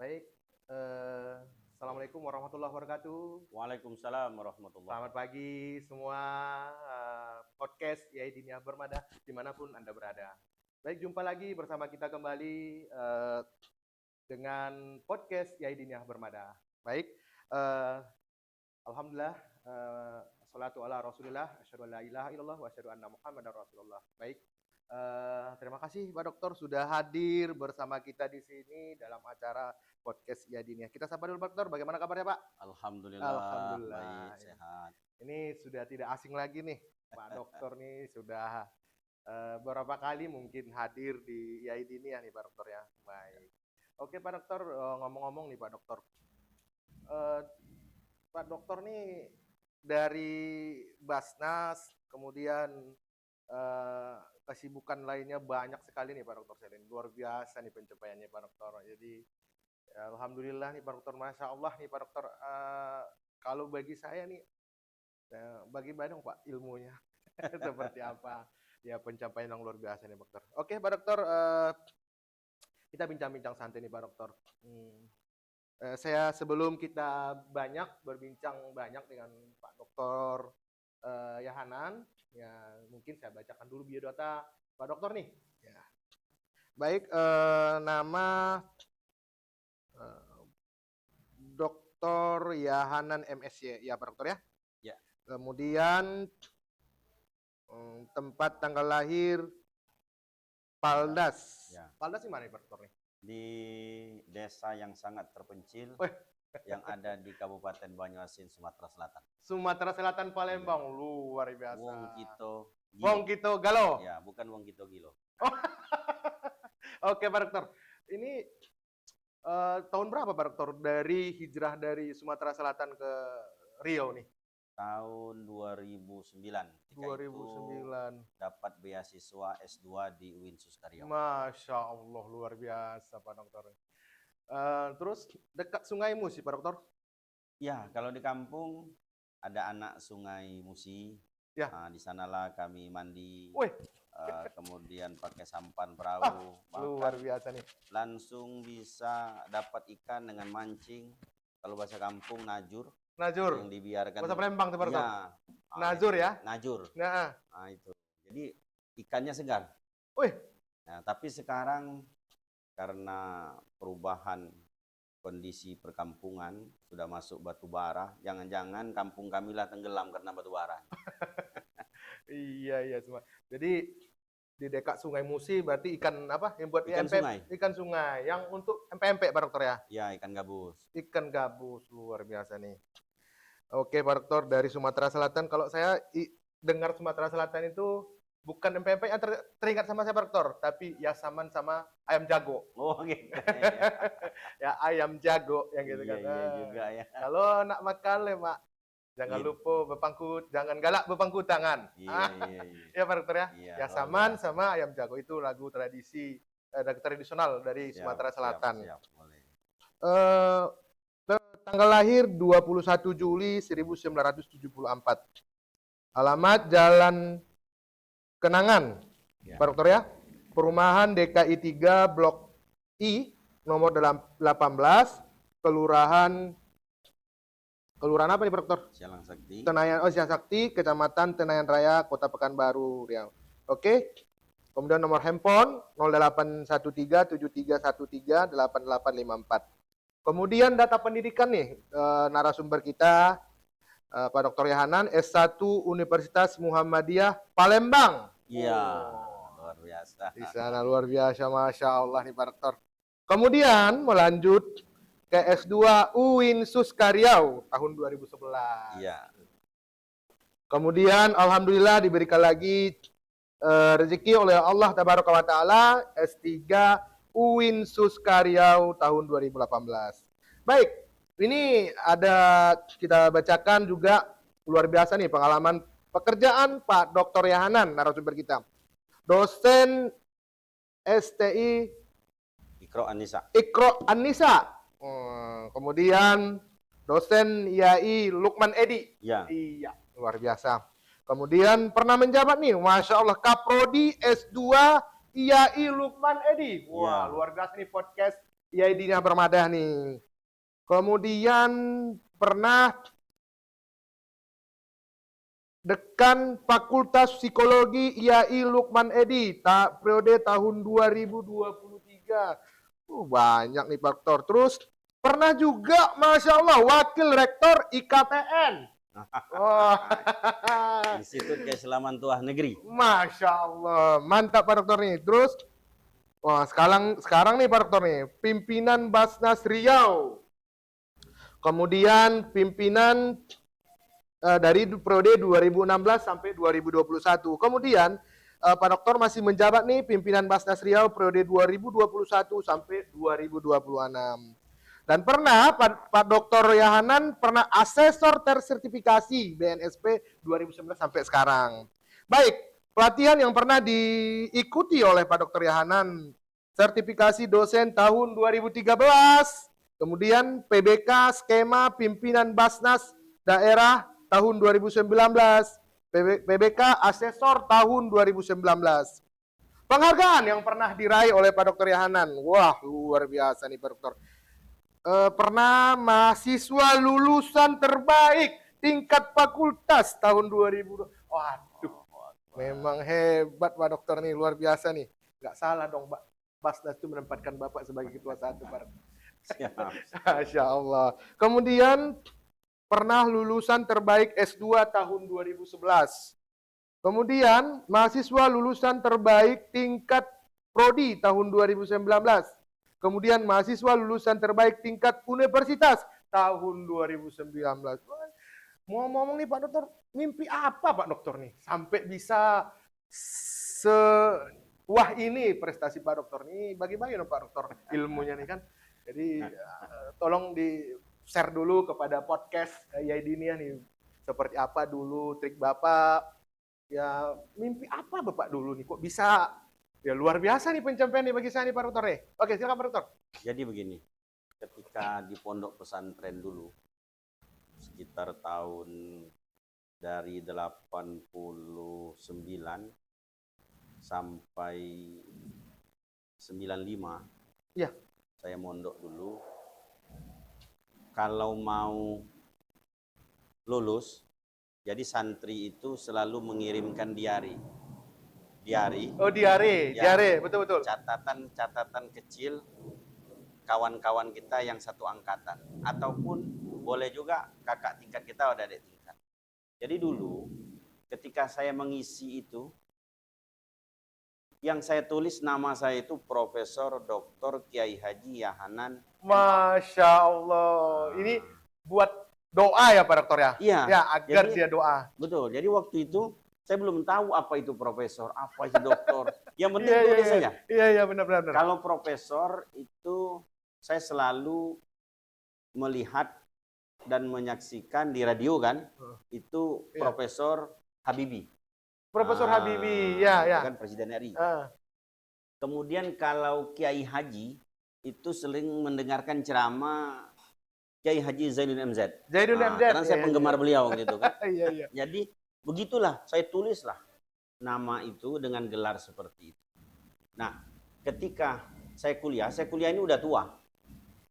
Baik, assalamualaikum warahmatullahi wabarakatuh. Waalaikumsalam warahmatullah. Selamat pagi semua podcast Yai Diniyah Bermada dimanapun Anda berada. Baik, jumpa lagi bersama kita kembali dengan podcast Yai Diniyah Bermada. Baik, uh, alhamdulillah, salatu ala Rasulillah, asyhadu an la ilaha illallah wa asyhadu anna Muhammadar Rasulullah. Baik, terima kasih Pak Dokter sudah hadir bersama kita di sini dalam acara podcast Yadiniah. Kita sapa dulu Pak Dokter, bagaimana kabarnya Pak? Alhamdulillah, Alhamdulillah. baik, sehat. Ini sudah tidak asing lagi nih, Pak Dokter nih sudah beberapa kali mungkin hadir di Yadiniah nih Pak Dokter ya. Baik. Oke Pak Dokter, ngomong-ngomong nih Pak Dokter. Eh, Pak Dokter nih dari Basnas, kemudian eh, kesibukan lainnya banyak sekali nih Pak Dokter Selin. Luar biasa nih pencapaiannya Pak Dokter. Jadi ya, alhamdulillah nih Pak Dokter, masya Allah nih Pak Dokter. Kalau bagi saya nih, bagi dong Pak ilmunya seperti apa? Ya pencapaian yang luar biasa nih Pak Dokter. Oke Pak Dokter, kita bincang-bincang santai nih Pak Dokter. Saya sebelum kita berbincang banyak dengan Pak Dokter Yahanan, ya mungkin saya bacakan dulu biodata Pak Dokter nih. Ya. Baik, nama Dokter Yahanan MSy, ya Pak Dokter ya. Ya. Kemudian tempat tanggal lahir Paldas. Ya. Paldas di mana Pak Dokter nih? Di desa yang sangat terpencil yang ada di Kabupaten Banyuasin, Sumatera Selatan. Sumatera Selatan, Palembang, luar biasa. Wongkito Gilo. Wongkito Galo. Ya, bukan Wongkito Gilo. Oke Pak Dokter, ini tahun berapa Pak Dokter dari hijrah dari Sumatera Selatan ke Riau nih? Tahun 2009. 2009. Dapat beasiswa S2 di UIN Suskaryau. Masya Allah, luar biasa Pak Dokter. Terus dekat Sungai Musi Pak Dokter? Ya, kalau di kampung ada anak Sungai Musi. Ya. Di sanalah kami mandi. Wih. Kemudian pakai sampan perahu. Luar biasa nih. Langsung bisa dapat ikan dengan mancing. Kalau bahasa kampung najur. Najur. Yang dibiarkan. Bahasa Palembang tuh Pak Dokter. Ya. Najur ya? Najur. Nah, itu. Jadi ikannya segar. Wih. Nah, tapi sekarang karena perubahan kondisi perkampungan sudah masuk batu bara, jangan-jangan kampung kami lah tenggelam karena batu bara. Iya semua. Jadi di dekat Sungai Musi berarti ikan apa yang buat ikan sungai. Ikan sungai yang untuk empek-empek Pak Dokter ya? Ya, ikan gabus. Ikan gabus, luar biasa nih. Oke Pak Dokter, dari Sumatera Selatan, kalau saya dengar Sumatera Selatan itu bukan empek-empek yang teringat sama saya Pak Dokter, tapi ya saman sama ayam jago. Oh gitu. Ya ayam jago yang gitu kan. Iya juga ya. Kalau nak makan Mak, jangan lupa jangan galak bepangku tangan. Iya. Ya Pak Dokter ya. Iya, ya saman sama ayam jago itu lagu tradisional dari Sumatera Selatan. Siap, boleh. Tanggal lahir 21 Juli 1974. Alamat Jalan Kenangan, ya. Pak Dokter ya. Perumahan DKI 3 Blok I nomor 18, Kelurahan apa nih Pak Dokter? Sialang Sakti. Sialang Sakti, Kecamatan Tenayan Raya, Kota Pekanbaru, Riau. Oke. Kemudian nomor handphone 081373138854. Kemudian data pendidikan nih, narasumber kita Pak Dr. Yahanan, S1 Universitas Muhammadiyah Palembang. Iya, luar biasa. Di sana luar biasa, Masya Allah nih Pak Dr. Kemudian melanjut ke S2 UIN Suskaryau tahun 2011. Iya. Kemudian Alhamdulillah diberikan lagi rezeki oleh Allah Tabaraka wa Ta'ala S3 UIN Suskaryau tahun 2018. Baik, ini ada kita bacakan juga luar biasa nih pengalaman pekerjaan Pak Dr. Yahanan, narasumber kita. Dosen STI Ikro Anissa. Kemudian dosen IAI Lukman Edi. Ya. Iya, luar biasa. Kemudian pernah menjabat nih, Masya Allah, Kaprodi S2 IAI Lukman Edi. Wah, luar biasa nih podcast IAID-nya Permada nih. Kemudian pernah Dekan Fakultas Psikologi IAI Lukman Edi, periode tahun 2023. Banyak nih Pak Dokter. Terus pernah juga, Masya Allah, Wakil Rektor IKTN. Wah, Institut Keislaman Tuah Negeri. Masya Allah, mantap Pak Dokter nih. Terus, wah sekarang nih Pak Dokter nih, pimpinan Basnas Riau. Kemudian pimpinan dari periode 2016 sampai 2021. Kemudian Pak Dokter masih menjabat nih pimpinan Basnas Riau periode 2021 sampai 2026. Dan pernah Pak Dr. Yahanan pernah asesor tersertifikasi BNSP 2019 sampai sekarang. Baik, pelatihan yang pernah diikuti oleh Pak Dr. Yahanan, sertifikasi dosen tahun 2013, kemudian PBK skema pimpinan Basnas daerah tahun 2019, PBK asesor tahun 2019. Penghargaan yang pernah diraih oleh Pak Dr. Yahanan, wah luar biasa nih Pak Dr. Pernah mahasiswa lulusan terbaik tingkat fakultas tahun 2000. Waduh, memang hebat Pak Dokter nih, luar biasa nih. Nggak salah dong Pak, Basnas itu menempatkan Bapak sebagai ketua satu Pak. Masya Allah. Kemudian pernah lulusan terbaik S2 tahun 2011. Kemudian mahasiswa lulusan terbaik tingkat prodi tahun 2019. Kemudian mahasiswa lulusan terbaik tingkat universitas tahun 2019. Mau ngomong nih Pak Dokter, mimpi apa Pak Dokter nih sampai bisa wah ini prestasi Pak Dokter nih, bagi-bagi dong Pak Dokter ilmunya nih kan. Jadi tolong di share dulu kepada podcast IAID ini nih, seperti apa dulu trik Bapak, ya mimpi apa Bapak dulu nih, kok bisa, ya luar biasa nih pencapaian nih bagi saya nih Pak Dokter nih. Oke silakan Pak Dokter. Jadi begini, ketika di pondok pesantren dulu, sekitar tahun dari 89 sampai 95, ya, saya mondok dulu. Kalau mau lulus, jadi santri itu selalu mengirimkan diari. Oh diare, ya, diare, betul-betul. Catatan kecil kawan-kawan kita yang satu angkatan, ataupun boleh juga kakak tingkat kita atau adik tingkat. Jadi dulu ketika saya mengisi itu, yang saya tulis nama saya itu Profesor Dr. Kiai Haji Yahanan. Masya Allah. Ini buat doa ya Pak Dokter ya? Iya. Ya, agar Jadi, dia doa. Betul. Jadi waktu itu saya belum tahu apa itu profesor, apa itu doktor. Yang penting Iya, tulis saja. Iya, benar. Kalau profesor itu saya selalu melihat dan menyaksikan di radio kan, itu Profesor Habibie. Profesor Habibie, ya. Kan Presiden RI. Kemudian kalau Kiai Haji itu sering mendengarkan ceramah Kiai Haji Zainuddin MZ. Karena saya penggemar beliau gitu kan. Iya. Jadi begitulah saya tulislah nama itu dengan gelar seperti itu. Nah, ketika saya kuliah ini udah tua.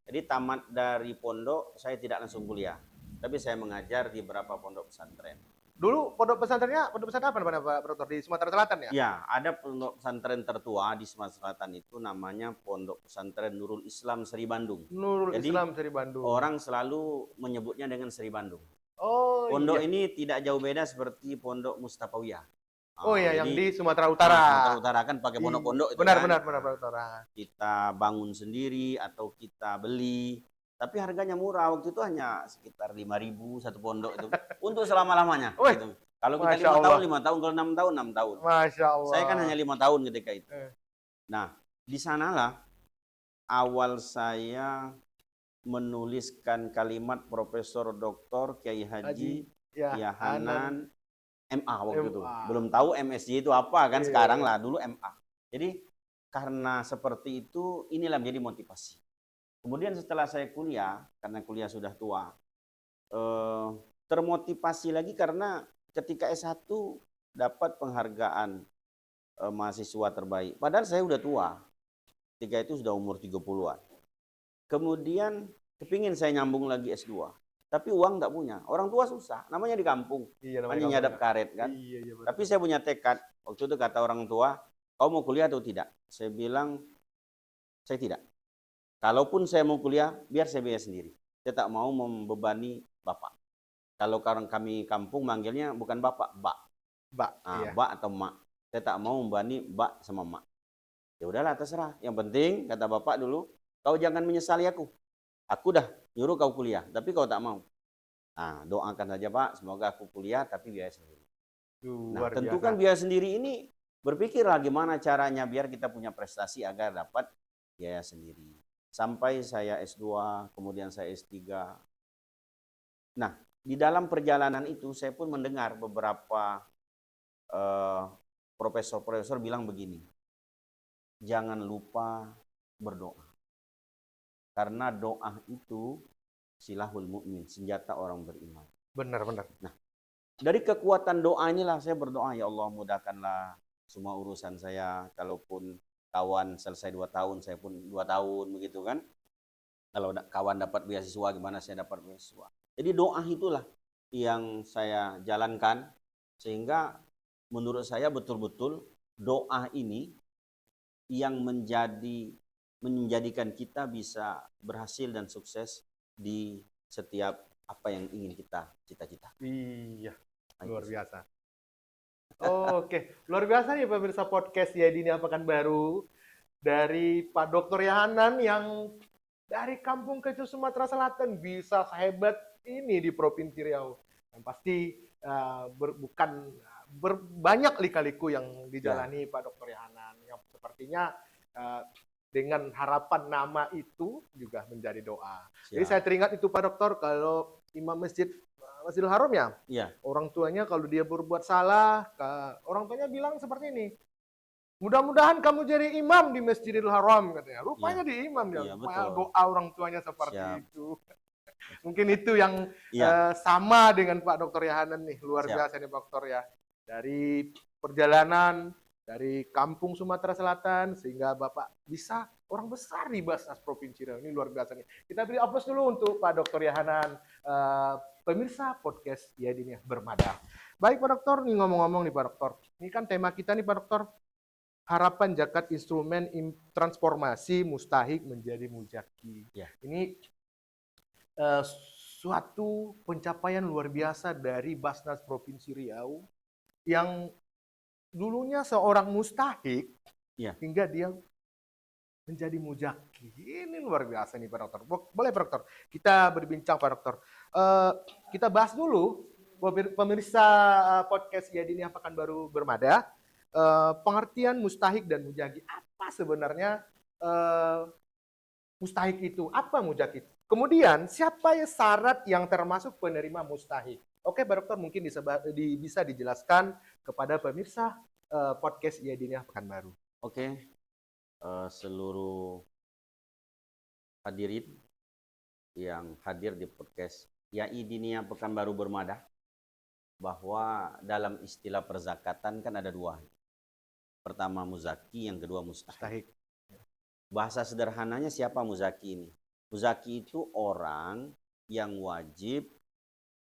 Jadi tamat dari pondok saya tidak langsung kuliah, tapi saya mengajar di beberapa pondok pesantren. Dulu pondok pesantren apa Pak Dokter, di Sumatera Selatan ya? Ya, ada pondok pesantren tertua di Sumatera Selatan itu namanya Pondok Pesantren Nurul Islam Seri Bandung. Nurul Islam Seri Bandung. Orang selalu menyebutnya dengan Seri Bandung. Oh, pondok ini tidak jauh beda seperti Pondok Mustafawiyah. Oh iya, yang di Sumatera Utara. Sumatera Utara kan pakai pondok-pondok itu. Benar Pak Dokter. Kita bangun sendiri atau kita beli. Tapi harganya murah, waktu itu hanya sekitar 5.000 satu pondok itu untuk selama-lamanya. Gitu. Kalau kita 5 tahun, kalau 6 tahun, 6 tahun. Masya Allah. Saya kan hanya 5 tahun ketika itu. Nah, di sanalah awal saya menuliskan kalimat Profesor Dr. Kiai Haji Yahanan MA waktu itu. Belum tahu MSc itu apa kan sekarang lah, dulu MA. Jadi karena seperti itu, inilah menjadi motivasi. Kemudian setelah saya kuliah, karena kuliah sudah tua, termotivasi lagi karena ketika S1 dapat penghargaan mahasiswa terbaik. Padahal saya sudah tua. Ketika itu sudah umur 30-an. Kemudian kepingin saya nyambung lagi S2. Tapi uang nggak punya. Orang tua susah. Namanya di kampung. Iya, Hanya nyadap karet kan. Iya, iya, Tapi saya punya tekad. Waktu itu kata orang tua, kau mau kuliah atau tidak? Saya bilang, saya tidak. Kalaupun saya mau kuliah, biar saya biaya sendiri. Saya tak mau membebani bapak. Kalau kami kampung manggilnya bukan bapak, bak. Mbak, Nah, iya. bak atau mak. Saya tak mau membebani bak sama mak. Ya udahlah terserah. Yang penting kata bapak dulu, kau jangan menyesali aku. Aku dah nyuruh kau kuliah, tapi kau tak mau. Nah, doakan saja Pak, semoga aku kuliah tapi biaya sendiri. Nah, Luar tentu biasa. kan biaya sendiri ini berpikirlah gimana caranya biar kita punya prestasi agar dapat biaya sendiri. Sampai saya S2, kemudian saya S3. Nah, di dalam perjalanan itu saya pun mendengar beberapa profesor-profesor bilang begini, jangan lupa berdoa. Karena doa itu silahul mukmin, senjata orang beriman. Benar-benar. Nah, dari kekuatan doa inilah saya berdoa, ya Allah mudahkanlah semua urusan saya. Kalaupun kawan selesai 2 tahun, saya pun 2 tahun begitu kan. Kalau kawan dapat beasiswa, gimana saya dapat beasiswa. Jadi doa itulah yang saya jalankan, sehingga menurut saya betul-betul doa ini yang menjadikan kita bisa berhasil dan sukses di setiap apa yang ingin kita cita-cita. Iya, Nah, luar itu sih. biasa. Oke, luar biasa nih pemirsa podcast ya Dini Pekanbaru dari Pak Dr. Yahanan yang dari kampung kecil Sumatera Selatan bisa sehebat ini di Provinsi Riau. Yang pasti bukan banyak lika-liku yang dijalani Pak Dr. Yahanan yang sepertinya dengan harapan nama itu juga menjadi doa. Jadi saya teringat itu Pak Dokter kalau Imam Masjidil Haram ya. Iya. Orang tuanya kalau dia berbuat salah, orang tuanya bilang seperti ini. Mudah-mudahan kamu jadi imam di Masjidil Haram katanya. Rupanya di imam dia. Iya, betul. Doa orang tuanya seperti Siap. itu. Mungkin itu yang Iya. sama dengan Pak Dr. Yahanan nih. Luar Siap. biasa nih Pak Dokter ya. Dari perjalanan dari kampung Sumatera Selatan sehingga Bapak bisa orang besar di Basnas Provinsi Riau. Ini luar biasa nih. Kita beri aplaus dulu untuk Pak Dr. Yahanan. Pemirsa podcast ya Dini Bermada. Baik Pak Dokter, nih ngomong-ngomong nih Pak Dokter. Ini kan tema kita nih Pak Dokter. Harapan zakat instrumen transformasi mustahik menjadi mujaki. Ya. Ini suatu pencapaian luar biasa dari Basnas Provinsi Riau yang dulunya seorang mustahik hingga dia menjadi mujaki. Ini luar biasa nih Pak Dokter. Boleh Pak Dokter, kita berbincang Pak Dokter. Kita bahas dulu pemirsa podcast Yadini Pekanbaru Bermada. Pengertian mustahik dan mujaki. Apa sebenarnya mustahik itu? Apa mujaki itu? Kemudian siapa ya syarat yang termasuk penerima mustahik? Oke, Pak Dokter mungkin bisa dijelaskan kepada pemirsa podcast Yadini Pekanbaru. Oke. Seluruh hadirin yang hadir di podcast YAI Dinia Pekanbaru Bermada, bahwa dalam istilah perzakatan kan ada 2. Pertama muzaki, yang kedua mustahik. Bahasa sederhananya siapa muzaki ini? Muzaki itu orang yang wajib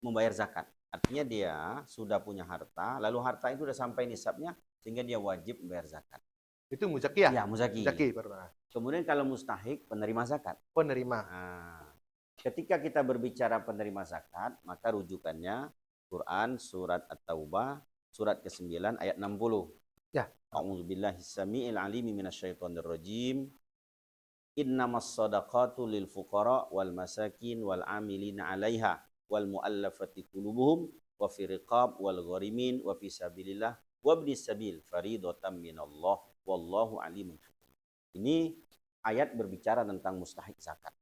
membayar zakat. Artinya dia sudah punya harta, lalu harta itu sudah sampai nisabnya sehingga dia wajib membayar zakat. Itu muzaki ya? Ya, muzaki. Pernah. Kemudian kalau mustahik, penerima zakat. Penerima. Nah, ketika kita berbicara penerima zakat, maka rujukannya Quran surat At-Taubah surat ke-9 ayat 60. Ya. A'udzubillahi samiil alimi minasyaitonir rajim. Innamas shadaqatu lil fuqara wal masakin wal amilina 'alaiha wal mu'allafati qulubuhum wa fi riqab wal gharimin wa fi sabilillah wa ibnis sabil faridatan minallah wallahu alimun hakim. Ini ayat berbicara tentang mustahik zakat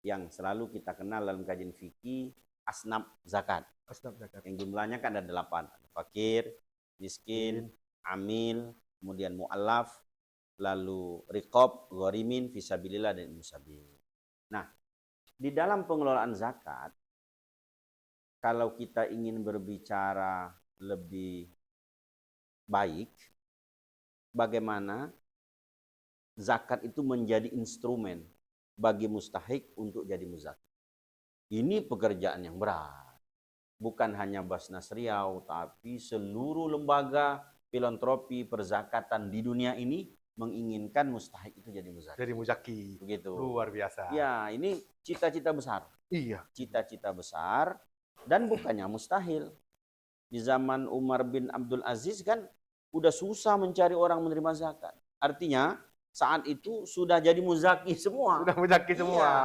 yang selalu kita kenal dalam kajian fikih asnaf zakat. Asnaf zakat. Yang jumlahnya kan ada 8. Fakir, miskin, amil, kemudian mu'allaf, lalu riqab, gharimin, fisabilillah, dan musabil. Nah, di dalam pengelolaan zakat, kalau kita ingin berbicara lebih baik, bagaimana zakat itu menjadi instrumen bagi mustahik untuk jadi muzaki. Ini pekerjaan yang berat. Bukan hanya Basnas Riau, tapi seluruh lembaga filantropi perzakatan di dunia ini menginginkan mustahik itu jadi muzaki. Jadi muzaki. Begitu. Luar biasa. Ya, ini cita-cita besar. Iya. Cita-cita besar dan bukannya mustahil. Di zaman Umar bin Abdul Aziz kan udah susah mencari orang menerima zakat. Artinya saat itu sudah jadi muzaki semua. Sudah muzaki semua. Iya.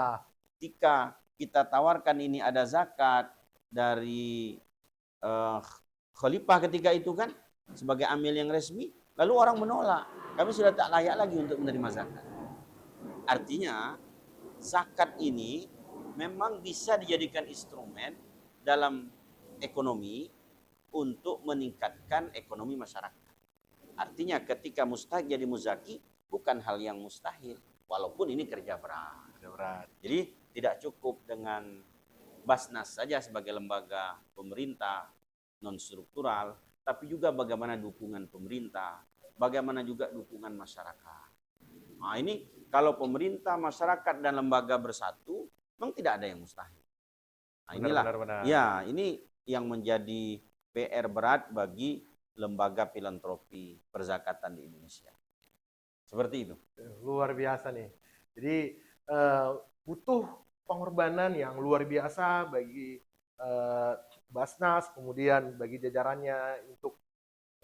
Ketika kita tawarkan ini ada zakat dari khalifah ketika itu kan sebagai amil yang resmi, lalu orang menolak. Kami sudah tak layak lagi untuk menerima zakat. Artinya zakat ini memang bisa dijadikan instrumen dalam ekonomi untuk meningkatkan ekonomi masyarakat. Artinya ketika mustahik jadi muzaki bukan hal yang mustahil, walaupun ini kerja berat. Jadi tidak cukup dengan Basnas saja sebagai lembaga pemerintah non struktural, tapi juga bagaimana dukungan pemerintah, bagaimana juga dukungan masyarakat. Nah, ini kalau pemerintah, masyarakat dan lembaga bersatu, memang tidak ada yang mustahil. Nah, inilah. Benar. Ya, ini yang menjadi PR berat bagi lembaga filantropi perzakatan di Indonesia. Seperti itu. Luar biasa nih. Jadi butuh pengorbanan yang luar biasa bagi Basnas, kemudian bagi jajarannya untuk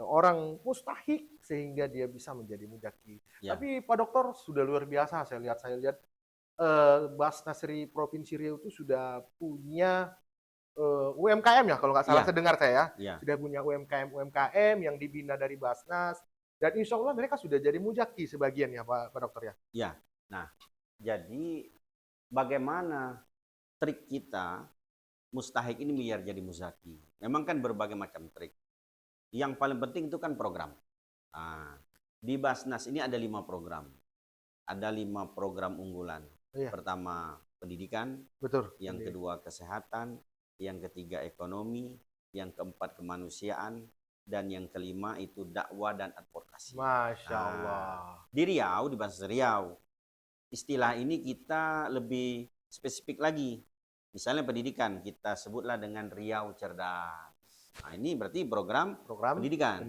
orang mustahik sehingga dia bisa menjadi muzaki. Ya. Tapi Pak Dokter sudah luar biasa. Saya lihat Basnas Provinsi Riau itu sudah punya UMKM ya, kalau nggak salah saya dengar saya sudah punya UMKM yang dibina dari Basnas, dan insya Allah mereka sudah jadi muzaki sebagian ya Pak Dokter ya. Ya, nah jadi bagaimana trik kita mustahik ini biar jadi muzaki? Memang kan berbagai macam trik. Yang paling penting itu kan program. Nah, di Basnas ini ada 5 program, ada 5 program unggulan. Pertama pendidikan, betul. Yang kedua kesehatan, yang ketiga ekonomi, yang keempat kemanusiaan, dan yang kelima itu dakwah dan advokasi. Masya Allah. Di Riau, di Basnas Riau, istilah ini kita lebih spesifik lagi. Misalnya pendidikan, kita sebutlah dengan Riau Cerdas. Nah, ini berarti program pendidikan.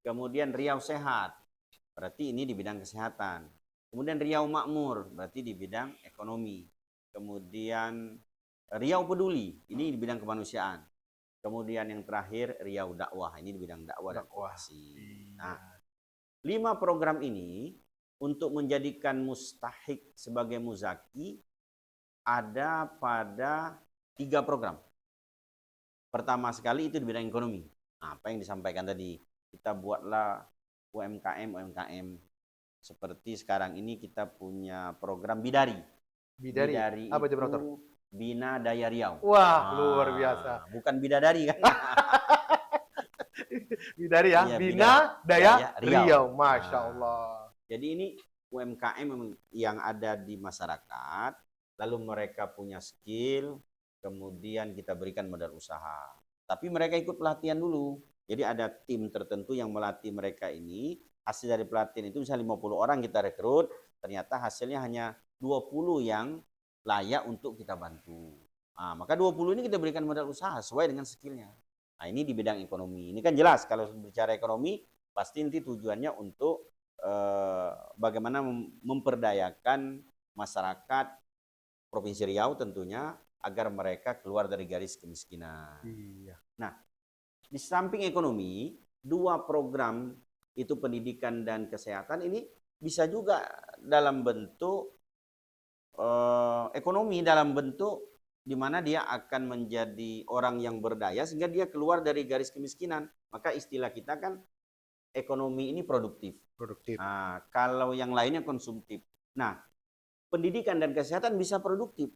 Kemudian Riau Sehat, berarti ini di bidang kesehatan. Kemudian Riau Makmur, berarti di bidang ekonomi. Kemudian Riau Peduli, ini di bidang kemanusiaan. Kemudian yang terakhir Riau Dakwah, ini di bidang dakwah dan advokasi. Nah, 5 program ini untuk menjadikan mustahik sebagai muzaki ada pada 3 program. Pertama sekali itu di bidang ekonomi. Nah, apa yang disampaikan tadi, kita buatlah UMKM seperti sekarang ini kita punya program Bidari. Bidari apa itu, Dokter? Bina Daya Riau. Wah, luar biasa. Bukan bidadari kan? Bidari ya, Bina Daya Riau. Masya Allah. Jadi ini UMKM yang ada di masyarakat, lalu mereka punya skill, kemudian kita berikan modal usaha. Tapi mereka ikut pelatihan dulu. Jadi ada tim tertentu yang melatih mereka ini. Hasil dari pelatihan itu misalnya 50 orang kita rekrut, ternyata hasilnya hanya 20 yang layak untuk kita bantu. Nah, maka 20 ini kita berikan modal usaha sesuai dengan skillnya. Nah, ini di bidang ekonomi. Ini kan jelas kalau bicara ekonomi, pasti nanti tujuannya untuk bagaimana memperdayakan masyarakat Provinsi Riau tentunya agar mereka keluar dari garis kemiskinan. Iya. Nah, di samping ekonomi, 2 program itu pendidikan dan kesehatan ini bisa juga dalam bentuk ekonomi, dalam bentuk di mana dia akan menjadi orang yang berdaya sehingga dia keluar dari garis kemiskinan. Maka istilah kita kan ekonomi ini produktif. Nah, kalau yang lainnya konsumtif. Nah, pendidikan dan kesehatan bisa produktif.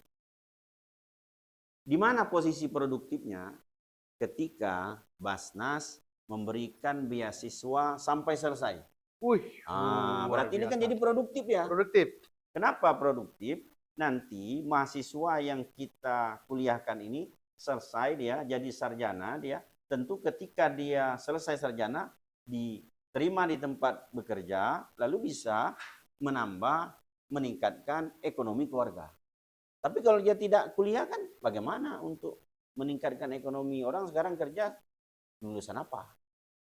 Di mana posisi produktifnya? Ketika Basnas memberikan beasiswa sampai selesai. Berarti ini kan jadi produktif ya? Produktif. Kenapa produktif? Nanti mahasiswa yang kita kuliahkan ini selesai dia jadi sarjana, dia tentu ketika dia selesai sarjana diterima di tempat bekerja, lalu bisa menambah meningkatkan ekonomi keluarga. Tapi kalau dia tidak kuliah kan bagaimana untuk meningkatkan ekonomi? Orang sekarang kerja lulusan apa?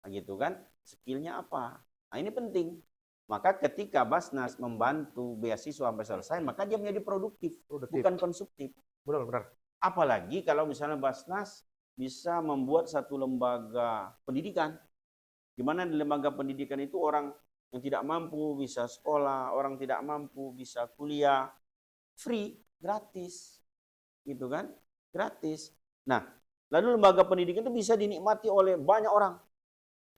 Nah, gitu kan? Skillnya apa? Nah, ini penting. Maka ketika Basnas membantu beasiswa sampai selesai, maka dia menjadi produktif. Bukan konsumtif. Benar. Apalagi kalau misalnya Basnas bisa membuat satu lembaga pendidikan, di mana di lembaga pendidikan itu orang yang tidak mampu bisa sekolah, orang tidak mampu bisa kuliah, free, gratis, gitu kan? Gratis. Nah, lalu lembaga pendidikan itu bisa dinikmati oleh banyak orang.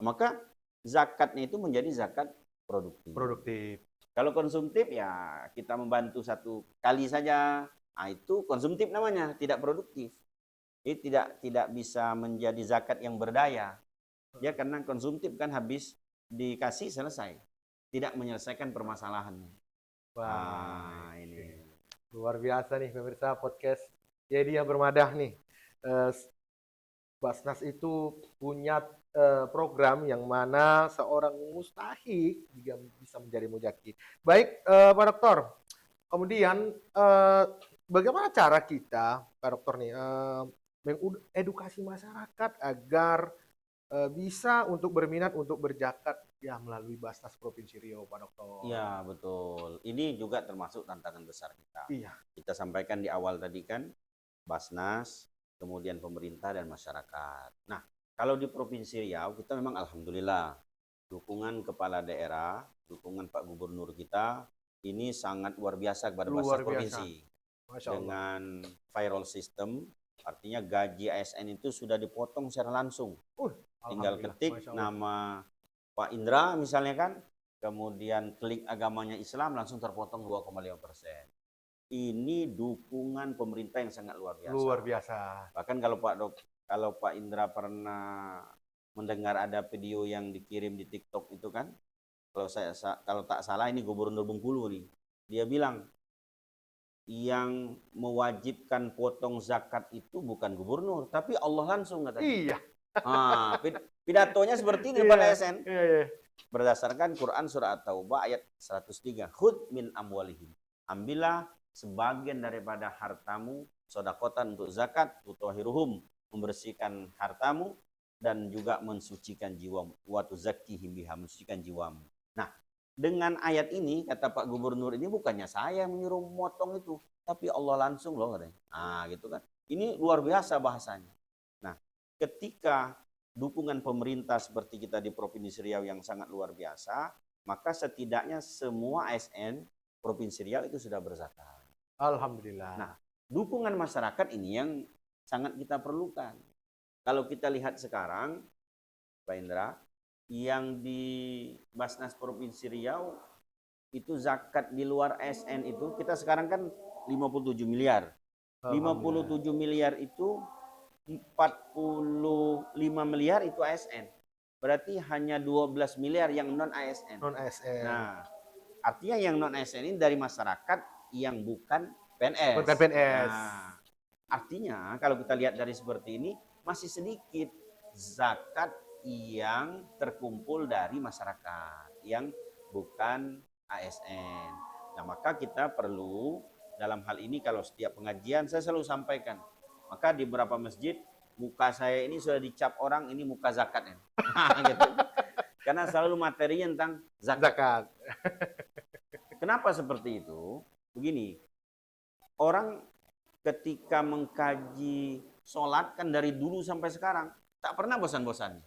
Maka zakatnya itu menjadi zakat produktif. Kalau konsumtif ya kita membantu satu kali saja, nah itu konsumtif namanya, tidak produktif. Jadi tidak bisa menjadi zakat yang berdaya. Ya karena konsumtif kan habis dikasih selesai, tidak menyelesaikan permasalahannya. Wah, ini luar biasa nih pemirsa podcast Jadi yang Bermadah nih. Basnas itu punya program yang mana seorang mustahik juga bisa menjadi mujaki. Baik, Pak Dokter. Kemudian bagaimana cara kita, Pak Dokter nih, mengedukasi masyarakat agar bisa untuk berminat untuk berzakat ya melalui Basnas Provinsi Riau, Pak Dokter. Iya, betul. Ini juga termasuk tantangan besar kita. Iya. Kita sampaikan di awal tadi kan, Basnas, kemudian pemerintah dan masyarakat. Nah, kalau di Provinsi Riau kita memang alhamdulillah dukungan kepala daerah, dukungan Pak Gubernur kita ini sangat luar biasa kepada Basnas Provinsi. Dengan viral system, artinya gaji ASN itu sudah dipotong secara langsung. Tinggal ketik nama Pak Indra misalnya kan, kemudian klik agamanya Islam langsung terpotong 2,5%. Ini dukungan pemerintah yang sangat luar biasa. Luar biasa. Bahkan kalau Pak Indra pernah mendengar ada video yang dikirim di TikTok itu kan, kalau tak salah ini Gubernur Bengkulu nih, dia bilang yang mewajibkan potong zakat itu bukan gubernur, tapi Allah langsung katanya. Iya. Pidatonya seperti ini depan ASN. Berdasarkan Quran surah At-Taubah ayat 103, khud min amwalihim. Ambillah sebagian daripada hartamu sodakotan untuk zakat, utwahiruhum, membersihkan hartamu dan juga mensucikan jiwamu, wa tuzakkihim biha, mensucikan jiwamu. Nah, dengan ayat ini kata Pak Gubernur, ini bukannya saya menyuruh motong itu, tapi Allah langsung loh katanya. Nah, gitu kan. Ini luar biasa bahasanya. Nah, ketika dukungan pemerintah seperti kita di Provinsi Riau yang sangat luar biasa, maka setidaknya semua ASN Provinsi Riau itu sudah berzakat. Alhamdulillah. Nah, dukungan masyarakat ini yang sangat kita perlukan. Kalau kita lihat sekarang, Pak Indra, yang di Basnas Provinsi Riau itu zakat di luar ASN itu kita sekarang kan 57 miliar. 57 miliar itu 45 miliar itu ASN. Berarti hanya 12 miliar yang non ASN. Non ASN. Nah, artinya yang non ASN ini dari masyarakat yang bukan PNS. Bukan PNS. Nah, artinya kalau kita lihat dari seperti ini masih sedikit zakat yang terkumpul dari masyarakat yang bukan ASN. Nah, maka kita perlu dalam hal ini kalau setiap pengajian saya selalu sampaikan, maka di beberapa masjid muka saya ini sudah dicap orang ini muka zakatnya. Gitu. Karena selalu materinya tentang zakat. Kenapa seperti itu? Begini, orang ketika mengkaji sholat kan dari dulu sampai sekarang tak pernah bosan-bosannya.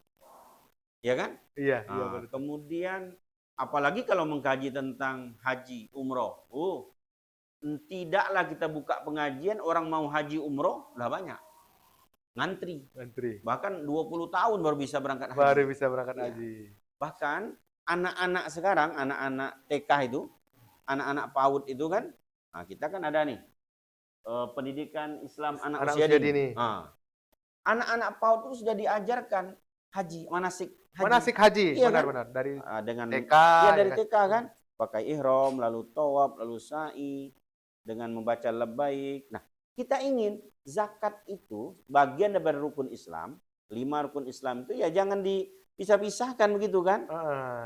Ya kan? Iya, nah, kemudian apalagi kalau mengkaji tentang haji, umroh. Tidaklah kita buka pengajian orang mau haji umroh lah banyak. Ngantri. Bahkan 20 tahun baru bisa berangkat haji. Haji. Bahkan anak-anak sekarang, anak-anak TK itu, anak-anak PAUD itu kan, nah kita kan ada nih pendidikan Islam anak usia dini. Anak-anak PAUD itu sudah diajarkan haji, manasik haji. Iya, benar-benar kan? dari dengan TK. Ya dari TK kan, pakai ihram, lalu tawaf, lalu sa'i dengan membaca labbaik. Nah, kita ingin zakat itu bagian dari rukun Islam, 5 rukun Islam itu ya jangan dipisah-pisahkan begitu kan?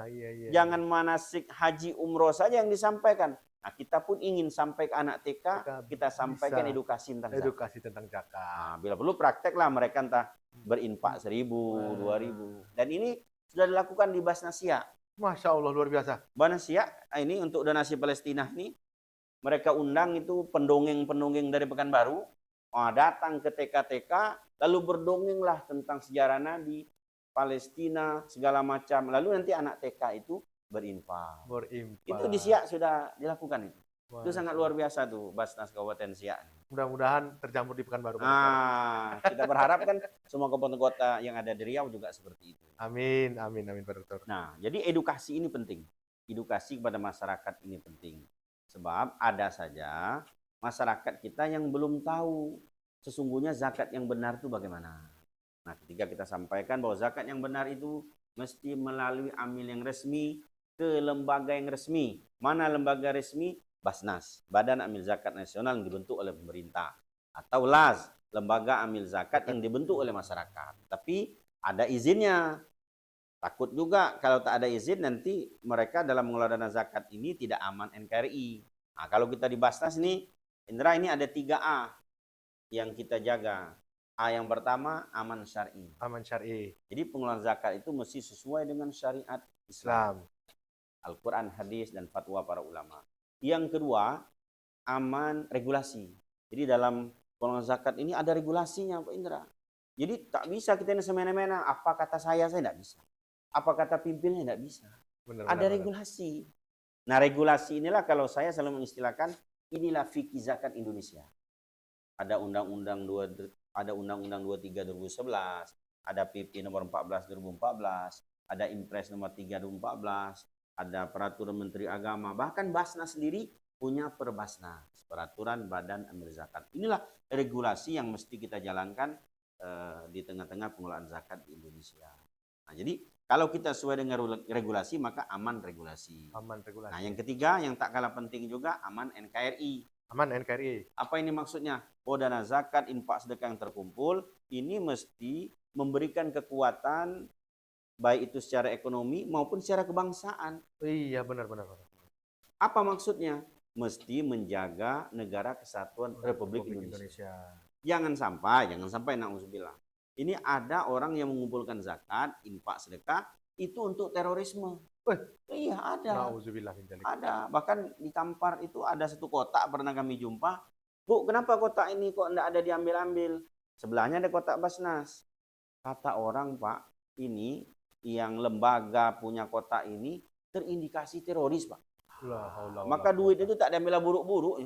Iya. Jangan manasik haji umroh saja yang disampaikan. Nah, kita pun ingin sampai ke anak TK, kita sampaikan bisa edukasi tentang zakat. edukasi tentang zakat. Nah, bila perlu praktek lah mereka entah berinfak 1.000, 2.000. Dan ini sudah dilakukan di Basnasia. Masya Allah, luar biasa. Basnasia ini untuk donasi Palestina ini, mereka undang itu pendongeng-pendongeng dari Pekanbaru, datang ke TK-TK, lalu berdongenglah tentang sejarah Nabi, Palestina, segala macam. Lalu nanti anak TK itu berinfak. Itu di Siak sudah dilakukan itu. Itu sangat luar biasa tuh Basnas Kabupaten Siak. Mudah-mudahan tercampur di Pekanbaru. Kita berharap kan semua kabupaten kota yang ada di Riau juga seperti itu. Amin, amin, amin Pak Dokter. Nah, jadi edukasi ini penting. Edukasi kepada masyarakat ini penting. Sebab ada saja masyarakat kita yang belum tahu sesungguhnya zakat yang benar itu bagaimana. Nah, ketika kita sampaikan bahwa zakat yang benar itu mesti melalui amil yang resmi ke lembaga yang resmi. Mana lembaga resmi? Basnas, Badan Amil Zakat Nasional yang dibentuk oleh pemerintah. Atau LAZ, Lembaga Amil Zakat yang dibentuk oleh masyarakat. Tapi ada izinnya. Takut juga kalau tak ada izin nanti mereka dalam mengelola dana zakat ini tidak aman NKRI. Nah, kalau kita di Basnas nih, Indra, ini ada 3A yang kita jaga. A yang pertama, aman syar'i. Aman syar'i. Jadi pengelolaan zakat itu mesti sesuai dengan syariat Islam. Al-Quran, hadis, dan fatwa para ulama. Yang kedua, aman regulasi. Jadi dalam pengelolaan zakat ini ada regulasinya, Pak Indra. Jadi tak bisa kita ini semena-mena, apa kata saya tidak bisa. Apa kata pimpinnya tidak bisa. Ada regulasi. Nah, regulasi inilah kalau saya selalu mengistilahkan, inilah fikih zakat Indonesia. Ada Undang-Undang 23 2011, ada PP nomor 14 2014, ada Impres nomor 3 2014, ada peraturan Menteri Agama, bahkan Basnas sendiri punya Perbasnas, peraturan Badan Amil Zakat. Inilah regulasi yang mesti kita jalankan di tengah-tengah pengelolaan zakat di Indonesia. Nah, jadi kalau kita sesuai dengan regulasi maka aman regulasi. Aman regulasi. Nah, yang ketiga yang tak kalah penting juga aman NKRI. Aman NKRI. Apa ini maksudnya? Oh, dana zakat, infak, sedekah yang terkumpul ini mesti memberikan kekuatan baik itu secara ekonomi maupun secara kebangsaan. Iya, benar. Apa maksudnya? Mesti menjaga negara kesatuan Republik Indonesia. Jangan sampai na'udzubillah. Ini ada orang yang mengumpulkan zakat, infak, sedekah itu untuk terorisme. Iya, ada. Ada. Bahkan di Kampar itu ada satu kotak pernah kami jumpa. Bu, kenapa kotak ini kok enggak ada diambil-ambil? Sebelahnya ada kotak Basnas. Kata orang, Pak, ini yang lembaga punya kotak ini terindikasi teroris, Pak. Maka duit itu tak diambil buruk-buruk.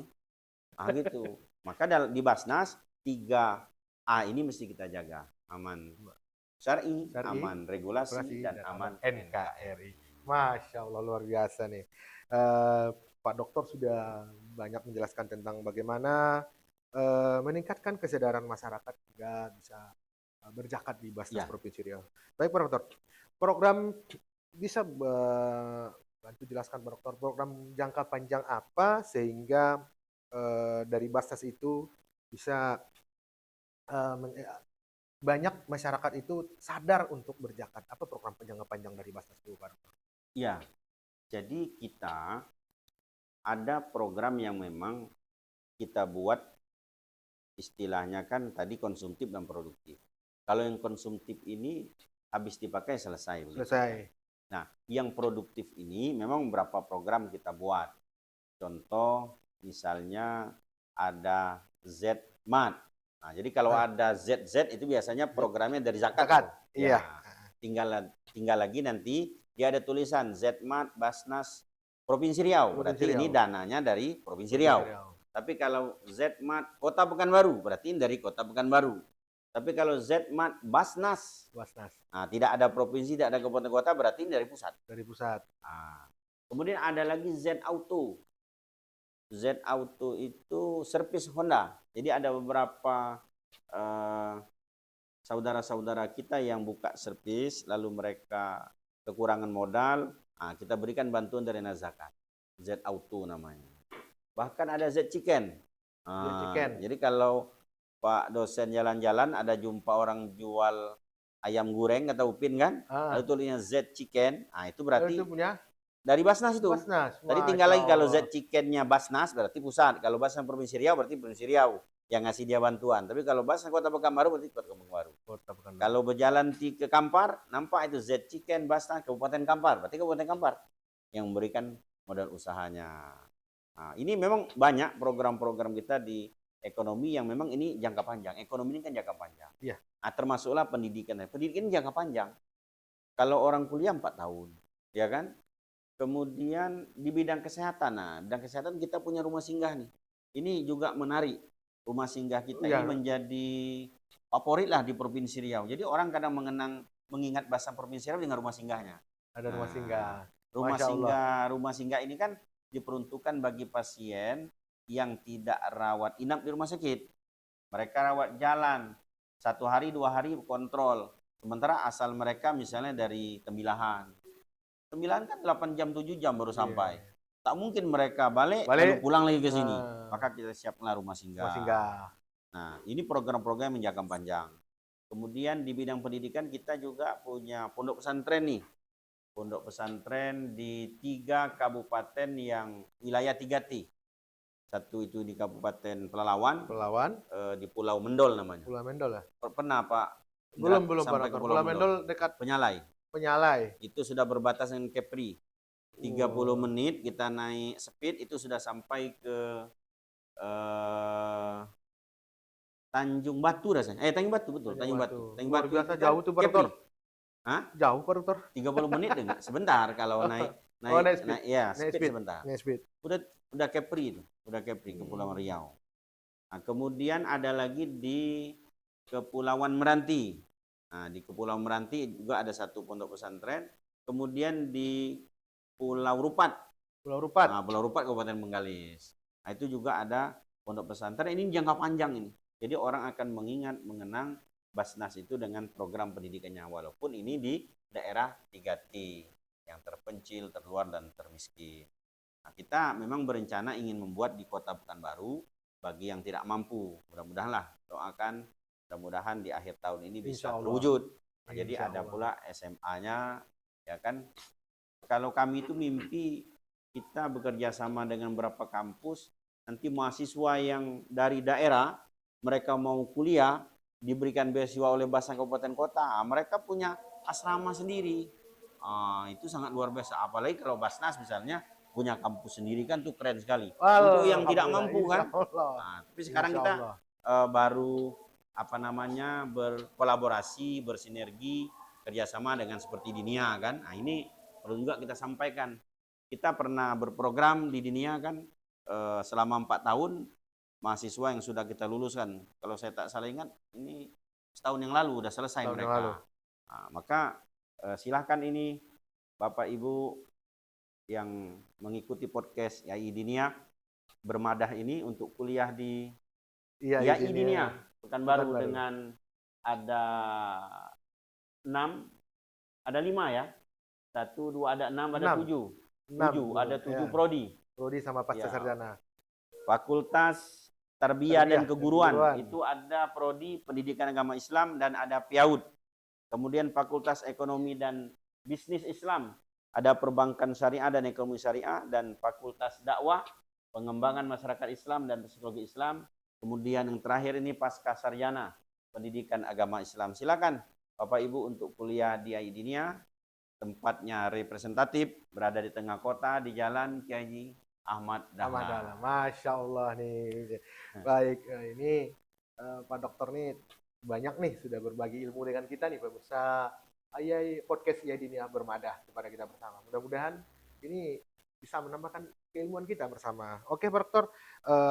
Nah, gitu. Maka di Basnas 3A ini mesti kita jaga. Aman syar'i, aman regulasi, dan aman NKRI. Masya Allah, luar biasa nih. Pak Dokter sudah banyak menjelaskan tentang bagaimana meningkatkan kesadaran masyarakat juga bisa berzakat di Basnas Provinsi Riau. Baik Pak Dokter, program bisa bantu jelaskan Pak Dokter, program jangka panjang apa sehingga dari Basnas itu bisa banyak masyarakat itu sadar untuk berzakat. Apa program jangka panjang dari Basnas itu, Pak Dokter? Ya, jadi kita ada program yang memang kita buat istilahnya kan tadi konsumtif dan produktif. Kalau yang konsumtif ini habis dipakai selesai. Selesai. Nah, yang produktif ini memang beberapa program kita buat. Contoh misalnya ada ZMAT. Nah, jadi kalau ada ZZ itu biasanya programnya dari zakat. Iya. Tinggal lagi nanti dia ada tulisan ZMAT Basnas Provinsi Riau. Berarti ini dananya dari Provinsi Riau. Tapi kalau ZMAT Kota Pekanbaru, berarti dari Kota Pekanbaru. Tapi kalau ZMAT Basnas, nah, tidak ada provinsi, tidak ada kabupaten kota, berarti dari pusat. Dari pusat. Nah, kemudian ada lagi Z Auto. Z Auto itu servis Honda. Jadi ada beberapa saudara-saudara kita yang buka servis, lalu mereka kekurangan modal, kita berikan bantuan dari zakat. Z Auto namanya. Bahkan ada Z Chicken. Jadi kalau Pak dosen jalan-jalan ada jumpa orang jual ayam goreng atau upin kan, lalu tulisnya Z Chicken, itu berarti Dari Basnas itu. Basnas. Tadi tinggal lagi kalau Masya Allah. Z Chicken-nya Basnas berarti pusat. Kalau Basnas Provinsi Riau berarti Provinsi Riau yang ngasih dia bantuan. Tapi kalau Basnas Kota Pekanbaru berarti Kota Pekanbaru. Kota Pekanbaru. Kalau berjalan ke Kampar, nampak itu Z Chicken Basnas Kabupaten Kampar. Berarti Kabupaten Kampar yang memberikan modal usahanya. Nah, ini memang banyak program-program kita di ekonomi yang memang ini jangka panjang. Ekonomi ini kan jangka panjang. Iya. Nah, termasuklah pendidikan. Pendidikan ini jangka panjang. Kalau orang kuliah 4 tahun, ya kan? Kemudian di bidang kesehatan, nah bidang kesehatan kita punya rumah singgah nih. Ini juga menarik. Rumah singgah kita ini menjadi favorit lah di Provinsi Riau. Jadi orang kadang mengingat bahasa Provinsi Riau dengan rumah singgahnya. Ada rumah singgah. Rumah singgah ini kan diperuntukkan bagi pasien yang tidak rawat inap di rumah sakit. Mereka rawat jalan 1 hari 2 hari kontrol. Sementara asal mereka misalnya dari Tembilahan. Tembilahan kan 8 jam 7 jam baru sampai. Tak mungkin mereka balik lalu pulang lagi ke sini. Maka kita siapkanlah rumah singgah. Nah, ini program-program yang jangka panjang. Kemudian di bidang pendidikan kita juga punya pondok pesantren nih. Pondok pesantren di 3 kabupaten yang wilayah 3T. Satu itu di Kabupaten Pelalawan. Di Pulau Mendol namanya. Pulau Mendol ya? Pernah Pak? Belum Pak. Pulau Mendol dekat Penyalai. Itu sudah berbatasan dengan Kepri. 30 menit kita naik speed itu sudah sampai ke Tanjung Batu rasanya. Tanjung Batu betul, Tanjung Batu. Tanjung Batu biasa jauh tuh Pak Dokter. Hah? Jauh Pak Dokter. 30 menit enggak? Sebentar kalau naik speed sebentar. Udah Kepri itu, udah Kepri Kepulauan Riau. Nah, kemudian ada lagi di Kepulauan Meranti. Nah, di Kepulauan Meranti juga ada satu pondok pesantren. Kemudian di Pulau Rupat. Nah, Pulau Rupat Kabupaten Bengkalis. Nah, itu juga ada pondok pesantren. Ini jangka panjang ini. Jadi orang akan mengenang Basnas itu dengan program pendidikannya. Walaupun ini di daerah 3T yang terpencil, terluar, dan termiskin. Nah, kita memang berencana ingin membuat di Kota Pekanbaru bagi yang tidak mampu. Mudah-mudahan doakan. Mudah-mudahan di akhir tahun ini bisa terwujud. Nah, jadi ada pula SMA-nya, ya kan. Kalau kami itu mimpi kita bekerja sama dengan beberapa kampus, nanti mahasiswa yang dari daerah, mereka mau kuliah, diberikan beasiswa oleh Basnas Kabupaten Kota, mereka punya asrama sendiri. Itu sangat luar biasa. Apalagi kalau Basnas misalnya punya kampus sendiri kan tuh keren sekali. Untuk yang tidak mampu kan. Nah, tapi sekarang kita baru berkolaborasi, bersinergi, kerjasama dengan seperti Dinia kan. Nah, ini perlu juga kita sampaikan. Kita pernah berprogram di Dinia kan selama 4 tahun mahasiswa yang sudah kita luluskan. Kalau saya tak salah ingat ini setahun yang lalu sudah selesai mereka. Nah, maka silahkan ini Bapak Ibu yang mengikuti podcast YAI Dinia Bermadah ini untuk kuliah di YAI Dinia Pekanbaru dengan ada 5 ya. 1, 2, ada 6, ada 7. 7, ada 7 prodi. Prodi sama pasca sarjana. Fakultas Tarbiyah dan Keguruan. Itu ada prodi Pendidikan Agama Islam dan ada PIAUD. Kemudian Fakultas Ekonomi dan Bisnis Islam. Ada Perbankan Syariah dan Ekonomi Syariah, dan Fakultas Dakwah, Pengembangan Masyarakat Islam dan Psikologi Islam. Kemudian yang terakhir ini Pasca Sarjana, Pendidikan Agama Islam. Silakan Bapak Ibu untuk kuliah di YAI Dinia. Tempatnya representatif, berada di tengah kota, di Jalan Kiai Ahmad Dahlan. Masya Allah nih. Baik, ini Pak Dokter nih banyak nih sudah berbagi ilmu dengan kita nih pemirsa podcast YAI Dinia Bermadah kepada kita bersama. Mudah-mudahan ini bisa menambahkan keilmuan kita bersama. Oke Pak Dokter,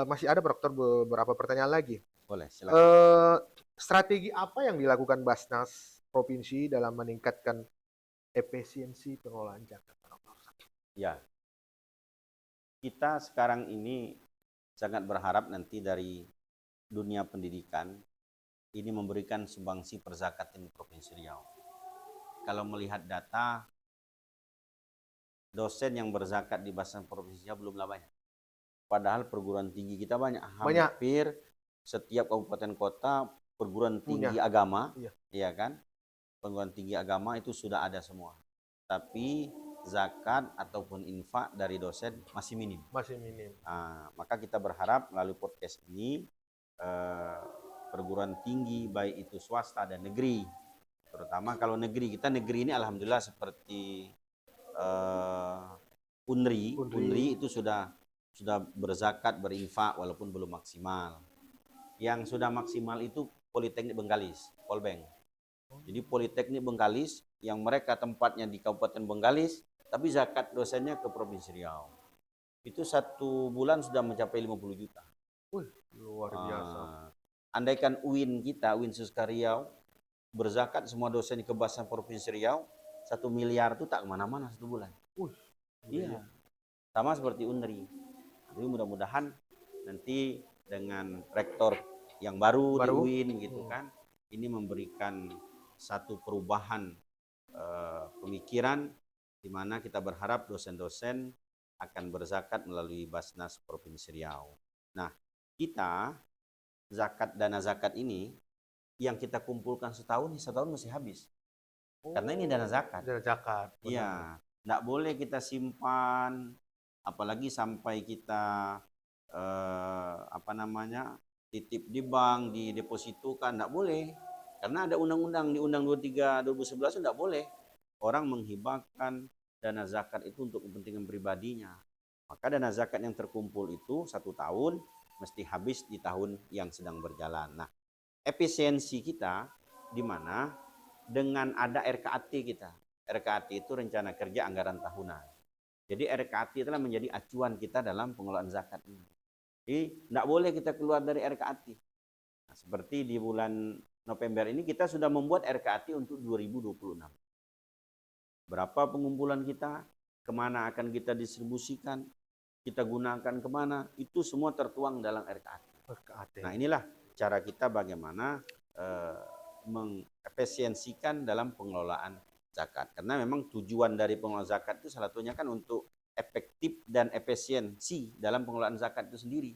masih ada Pak Dokter beberapa pertanyaan lagi. Boleh, silakan. Strategi apa yang dilakukan Basnas Provinsi dalam meningkatkan efisiensi pengelolaan zakat? Ya, kita sekarang ini sangat berharap nanti dari dunia pendidikan ini memberikan sumbangsi perzakatan di Provinsi Riau. Kalau melihat data, dosen yang berzakat di Basnas Provinsi Riau belumlah banyak. Padahal perguruan tinggi kita banyak. Hampir setiap kabupaten kota perguruan tinggi agama, ya kan? Perguruan tinggi agama itu sudah ada semua. Tapi zakat ataupun infak dari dosen masih minim. Masih minim. Maka kita berharap melalui podcast ini perguruan tinggi baik itu swasta dan negeri, terutama kalau negeri, kita negeri ini alhamdulillah seperti Unri itu sudah berzakat, berinfak walaupun belum maksimal. Yang sudah maksimal itu Politeknik Bengkalis, Polbeng. Jadi Politeknik Bengkalis yang mereka tempatnya di Kabupaten Bengkalis, tapi zakat dosennya ke Provinsi Riau. Itu 1 bulan sudah mencapai 50 juta. Luar biasa. Andaikan UIN kita, UIN Suska Riau, berzakat semua dosen ke Basan Provinsi Riau, 1 miliar itu tak kemana-mana 1 bulan. Iya. Sama seperti Unri. Tapi mudah-mudahan nanti dengan rektor yang baru di UIN gitu kan, ini memberikan satu perubahan pemikiran di mana kita berharap dosen-dosen akan berzakat melalui Basnas Provinsi Riau. Nah, kita dana zakat ini yang kita kumpulkan setahun masih habis. Karena ini dana zakat. Dana zakat. Iya, enggak boleh kita simpan, apalagi sampai kita titip di bank, di depositokan, enggak boleh. Karena ada undang-undang di Undang 23 2011 enggak boleh orang menghibahkan dana zakat itu untuk kepentingan pribadinya. Maka dana zakat yang terkumpul itu 1 tahun mesti habis di tahun yang sedang berjalan. Nah, efisiensi kita di mana dengan ada RKAT kita. RKAT itu rencana kerja anggaran tahunan. Jadi RKAT itulah menjadi acuan kita dalam pengelolaan zakat ini. Jadi tidak boleh kita keluar dari RKAT. Nah, seperti di bulan November ini kita sudah membuat RKAT untuk 2026. Berapa pengumpulan kita, kemana akan kita distribusikan, kita gunakan kemana, itu semua tertuang dalam RKAT. Nah, inilah cara kita bagaimana mengefisiensikan dalam pengelolaan zakat. Karena memang tujuan dari pengelolaan zakat itu salah satunya kan untuk efektif dan efisiensi dalam pengelolaan zakat itu sendiri.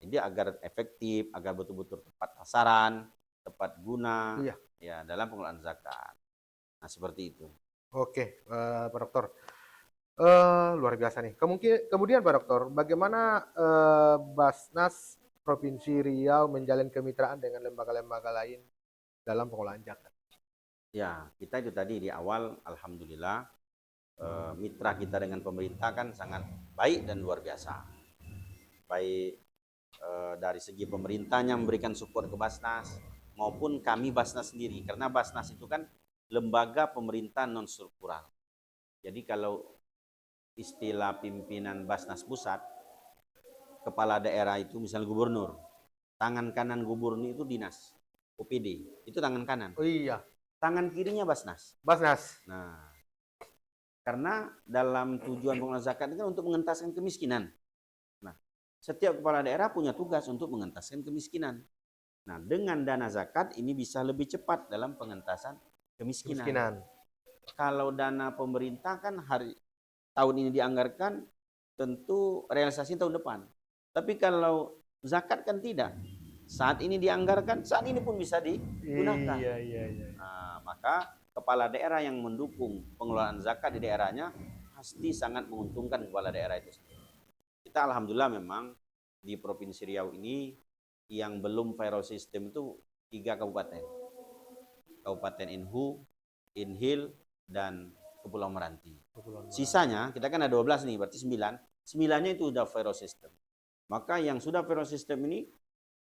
Jadi agar efektif, agar betul-betul tepat sasaran, tepat guna ya dalam pengelolaan zakat. Nah, seperti itu. Oke, Pak Dokter. Luar biasa nih. Kemudian Pak Dokter, bagaimana Basnas Provinsi Riau menjalin kemitraan dengan lembaga-lembaga lain dalam pengelolaan zakat? Ya, kita itu tadi di awal, alhamdulillah, mitra kita dengan pemerintah kan sangat baik dan luar biasa. Baik dari segi pemerintahnya memberikan support ke Basnas, maupun kami Basnas sendiri. Karena Basnas itu kan lembaga pemerintah non-struktural. Jadi kalau istilah pimpinan Basnas pusat, kepala daerah itu misalnya gubernur, tangan kanan gubernur itu dinas, OPD, itu tangan kanan. Oh iya. Tangan kirinya Basnas. Basnas. Nah, karena dalam tujuan pengelolaan zakat itu kan untuk mengentaskan kemiskinan. Nah, setiap kepala daerah punya tugas untuk mengentaskan kemiskinan. Nah, dengan dana zakat ini bisa lebih cepat dalam pengentasan kemiskinan. Kalau dana pemerintah kan tahun ini dianggarkan, tentu realisasi tahun depan. Tapi kalau zakat kan tidak. Saat ini dianggarkan, saat ini pun bisa digunakan. Iya. Nah, maka kepala daerah yang mendukung pengelolaan zakat di daerahnya pasti sangat menguntungkan kepala daerah itu sendiri. Kita alhamdulillah memang di Provinsi Riau ini yang belum viral system itu 3 kabupaten. Kabupaten Inhu, Inhil, dan Kepulauan Meranti. Sisanya, kita kan ada 12 nih, berarti 9. 9-nya itu sudah viral system. Maka yang sudah viral system ini,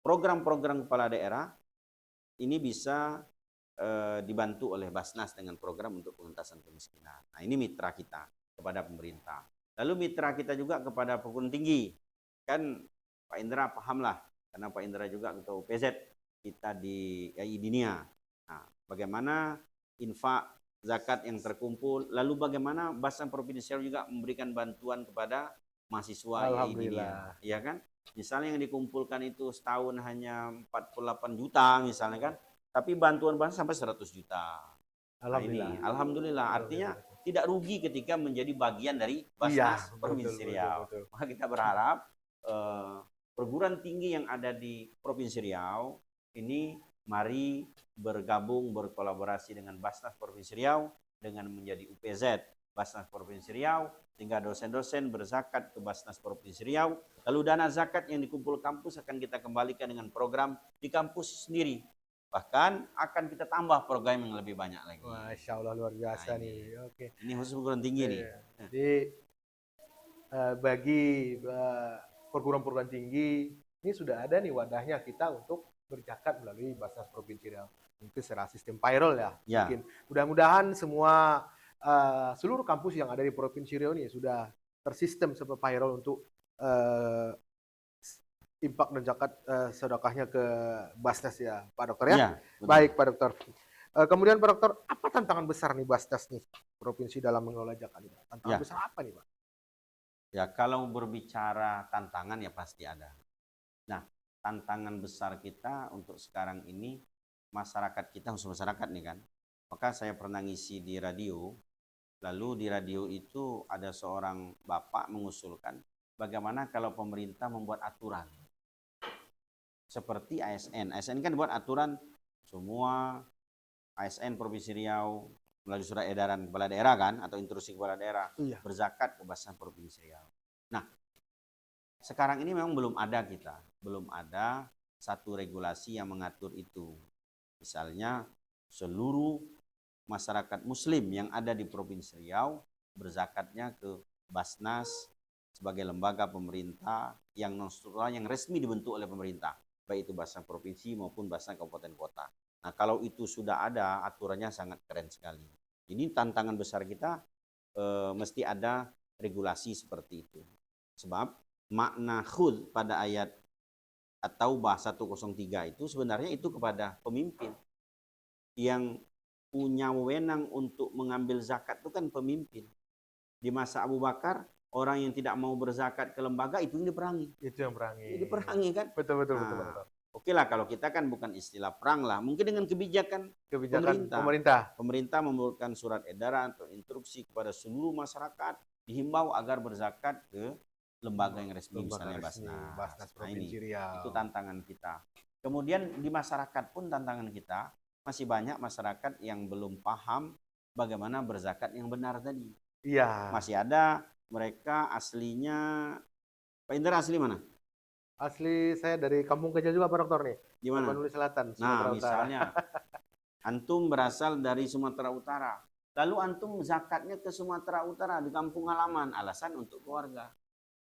program-program kepala daerah ini bisa dibantu oleh Basnas dengan program untuk pengentasan kemiskinan. Nah, ini mitra kita kepada pemerintah. Lalu mitra kita juga kepada perguruan tinggi. Kan Pak Indra pahamlah, karena Pak Indra juga ketua UPZ kita di IAI Dinia. Nah, bagaimana infak zakat yang terkumpul, lalu bagaimana Basnas Provinsi Riau juga memberikan bantuan kepada mahasiswa IAI Dinia. Iya kan? Misalnya yang dikumpulkan itu setahun hanya 48 juta misalnya kan, tapi bantuan sampai 100 juta. Alhamdulillah. Nah, ini alhamdulillah, artinya tidak rugi ketika menjadi bagian dari Basnas Provinsi Riau. Maka kita berharap perguruan tinggi yang ada di Provinsi Riau ini mari bergabung, berkolaborasi dengan Basnas Provinsi Riau dengan menjadi UPZ Basnas Provinsi Riau, sehingga dosen-dosen berzakat ke Basnas Provinsi Riau. Lalu dana zakat yang dikumpul kampus akan kita kembalikan dengan program di kampus sendiri. Bahkan akan kita tambah program yang lebih banyak lagi. Masya Allah, luar biasa nih. Oke. Ini khusus perguruan tinggi nih. Jadi bagi perguruan-perguruan tinggi ini sudah ada nih wadahnya kita untuk berzakat melalui Basnas Provinsi Riau. Mungkin secara sistem payroll ya. Mungkin. Mudah-mudahan semua seluruh kampus yang ada di Provinsi Riau ini sudah tersistem seperti payroll untuk impak dan zakat sedekahnya ke Basnas ya, Pak Dokter ya. Ya, baik Pak Dokter. Kemudian Pak Dokter, apa tantangan besar nih Basnas nih provinsi dalam mengelola zakat ini? Tantangan besar apa nih Pak? Ya, kalau berbicara tantangan ya pasti ada. Nah, tantangan besar kita untuk sekarang ini masyarakat kita, khusus masyarakat nih kan. Maka saya pernah ngisi di radio, lalu di radio itu ada seorang bapak mengusulkan bagaimana kalau pemerintah membuat aturan seperti ASN. ASN kan buat aturan semua ASN Provinsi Riau melalui surat edaran kepala daerah kan, atau instruksi kepala daerah berzakat ke Basnas Provinsi Riau. Nah, sekarang ini memang belum ada satu regulasi yang mengatur itu. Misalnya seluruh masyarakat Muslim yang ada di Provinsi Riau berzakatnya ke Basnas sebagai lembaga pemerintah yang non struktural yang resmi dibentuk oleh pemerintah, baik itu Basnas Provinsi maupun Basnas Kabupaten Kota. Nah, kalau itu sudah ada, aturannya sangat keren sekali. Ini tantangan besar kita, mesti ada regulasi seperti itu. Sebab makna khud pada ayat At-Taubah 103 itu sebenarnya itu kepada pemimpin. Yang punya wewenang untuk mengambil zakat itu kan pemimpin. Di masa Abu Bakar, orang yang tidak mau berzakat ke lembaga itu yang diperangi. Itu yang perangi. Diperangi kan? Betul. Betul. Oke lah, kalau kita kan bukan istilah perang lah, mungkin dengan kebijakan pemerintah membuatkan surat edaran atau instruksi kepada seluruh masyarakat dihimbau agar berzakat ke lembaga yang resmi, misalnya Basnas Provinsi Riau. Itu tantangan kita. Kemudian di masyarakat pun tantangan kita, masih banyak masyarakat yang belum paham bagaimana berzakat yang benar tadi. Iya. Masih ada mereka aslinya, Pak Indra asli mana? Asli saya dari kampung kecil juga Pak Dokter nih. Gimana? Tapanuli Selatan, Sumatera Utara. Misalnya antum berasal dari Sumatera Utara. Lalu antum zakatnya ke Sumatera Utara di kampung halaman, alasan untuk keluarga.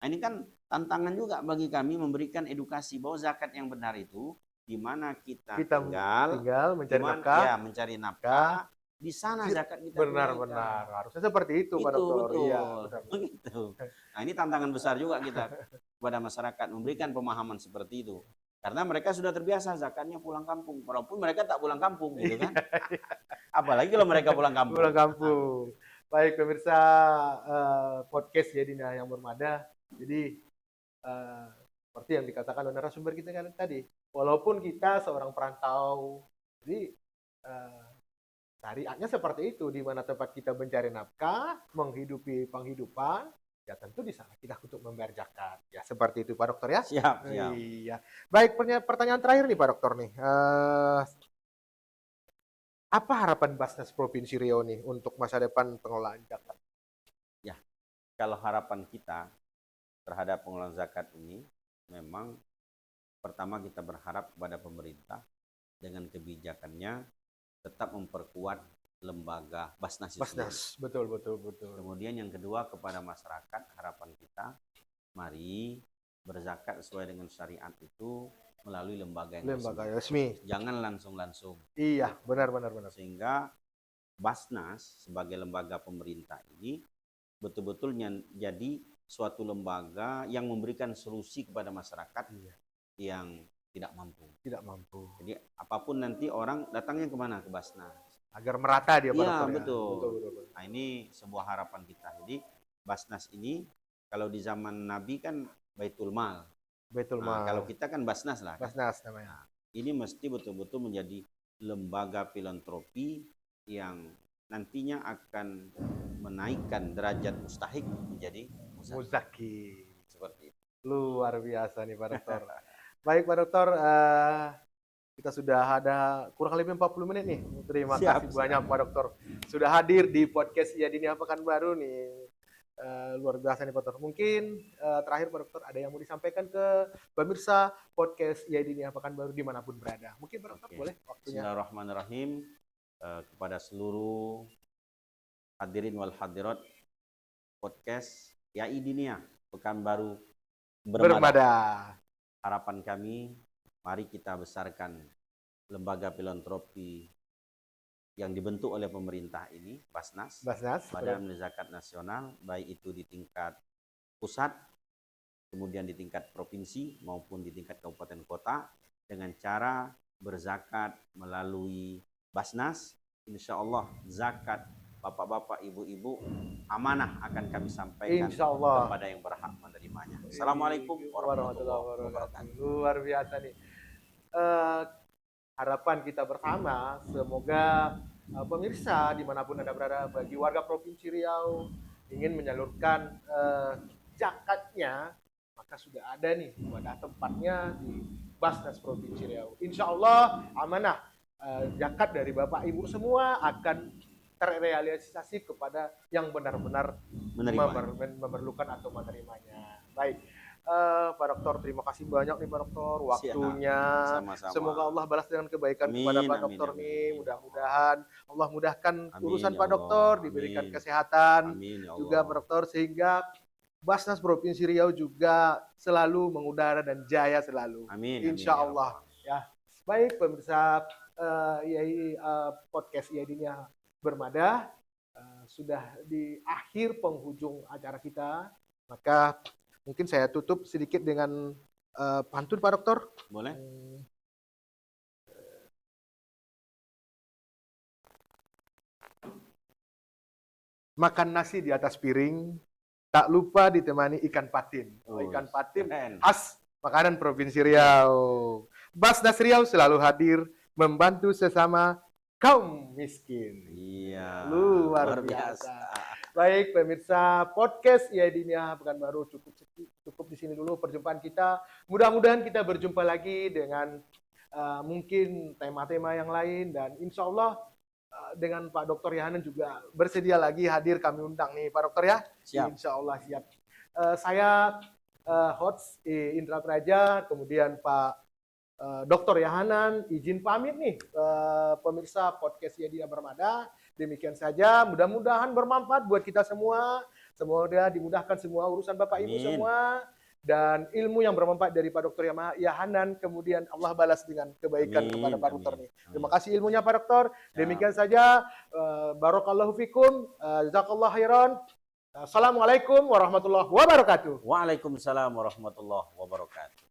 Nah, ini kan tantangan juga bagi kami memberikan edukasi bahwa zakat yang benar itu di mana kita tinggal mencari nafkah. Ya, mencari nafkah. Di sana zakat kita benar. Harusnya seperti itu Pak Dokter. Betul. Iya, begitu. Nah, ini tantangan besar juga kita kepada masyarakat memberikan pemahaman seperti itu. Karena mereka sudah terbiasa zakatnya pulang kampung, walaupun mereka tak pulang kampung gitu kan. Apalagi kalau mereka pulang kampung. Pulang kampung. Baik pemirsa podcast Yadina yang bermada. Jadi seperti yang dikatakan oleh narasumber kita kan tadi, walaupun kita seorang perantau, jadi syariatnya seperti itu, di mana tempat kita mencari nafkah, menghidupi penghidupan, ya tentu di sana kita untuk membayar zakat. Ya seperti itu Pak Dokter ya. Siap. Iya. Baik, pertanyaan terakhir nih Pak Dokter nih. Apa harapan Basnas Provinsi Riau nih untuk masa depan pengelolaan zakat? Ya, kalau harapan kita terhadap pengelolaan zakat ini, memang pertama kita berharap kepada pemerintah dengan kebijakannya tetap memperkuat lembaga Basnas. Betul. Kemudian yang kedua kepada masyarakat, harapan kita mari berzakat sesuai dengan syariat itu melalui lembaga yang resmi. Jangan langsung-langsung. Iya, benar. Sehingga Basnas sebagai lembaga pemerintah ini betul-betul jadi suatu lembaga yang memberikan solusi kepada masyarakat yang tidak mampu. Jadi apapun nanti orang datangnya kemana? Ke Basnas. Agar merata dia Pak Dokter. Betul. Nah, ini sebuah harapan kita. Jadi Basnas ini kalau di zaman Nabi kan Baitul Mal. Kalau kita kan Basnas lah. Basnas namanya. Nah, ini mesti betul-betul menjadi lembaga filantropi yang nantinya akan menaikkan derajat mustahik menjadi muzaki. Seperti itu. Luar biasa nih Pak Dokter. Baik Pak Dokter, Kita sudah ada kurang lebih 40 menit nih. Terima Siap, kasih banyak Pak Dokter sudah hadir di podcast Ya Dinia Pekanbaru nih. Luar biasa nih Pak Dokter. Mungkin terakhir Pak Dokter ada yang mau disampaikan ke pemirsa podcast Ya Dinia Pekanbaru dimanapun berada. Mungkin Pak Dokter boleh waktunya. Bismillahirrahmanirrahim. Kepada seluruh hadirin wal hadirat podcast YAI Dinia Pekanbaru Bermada. Harapan kami, mari kita besarkan lembaga filantropi yang dibentuk oleh pemerintah ini, Basnas, Badan Amil Zakat Nasional, baik itu di tingkat pusat, kemudian di tingkat provinsi maupun di tingkat kabupaten kota, dengan cara berzakat melalui Basnas. Insya Allah zakat bapak-bapak, ibu-ibu amanah akan kami sampaikan kepada yang berhak menerimanya. Assalamualaikum warahmatullahi wabarakatuh. Luar biasa nih. Harapan kita bersama, semoga pemirsa dimanapun Anda berada, bagi warga Provinsi Riau ingin menyalurkan zakatnya, maka sudah ada nih wadah tempatnya di Basnas Provinsi Riau. Insya Allah amanah zakat dari Bapak Ibu semua akan terrealisasi kepada yang benar-benar memerlukan atau menerimanya. Baik, Pak Dokter, terima kasih banyak nih Pak Dokter waktunya. Sama-sama. Semoga Allah balas dengan kebaikan kepada Pak Dokter nih. Mudah-mudahan Allah mudahkan urusan Pak Dokter, diberikan kesehatan juga Pak Dokter, sehingga Basnas Provinsi Riau juga selalu mengudara dan jaya selalu. Insya Allah. Ya, baik pemirsa podcast YAI Dinia Bermada, sudah di akhir penghujung acara kita, maka mungkin saya tutup sedikit dengan pantun Pak Dokter. Boleh. Makan nasi di atas piring, tak lupa ditemani ikan patin. Ikan patin khas makanan Provinsi Riau. Basnas Riau selalu hadir membantu sesama kaum miskin. Iya. Luar biasa. Baik pemirsa podcast YAI Dinia Pekanbaru, cukup di sini dulu perjumpaan kita. Mudah-mudahan kita berjumpa lagi dengan mungkin tema-tema yang lain, dan insya Allah dengan Pak Dr. Yohanan juga bersedia lagi hadir, kami undang nih Pak Dokter ya. Siap. Insya Allah siap. Saya host Indra Praja, kemudian Pak Dr. Yohanan izin pamit nih pemirsa podcast YAI Dinia Bermada. Demikian saja, mudah-mudahan bermanfaat buat kita semua. Semoga dimudahkan semua urusan Bapak Ibu semua, dan ilmu yang bermanfaat dari Pak Dr. Yohanan kemudian Allah balas dengan kebaikan kepada Pak Dr. nih. Terima kasih ilmunya Pak Dr. Demikian saja, barakallahu fikum, jazakallahu khairan. Assalamualaikum warahmatullahi wabarakatuh. Waalaikumsalam warahmatullahi wabarakatuh.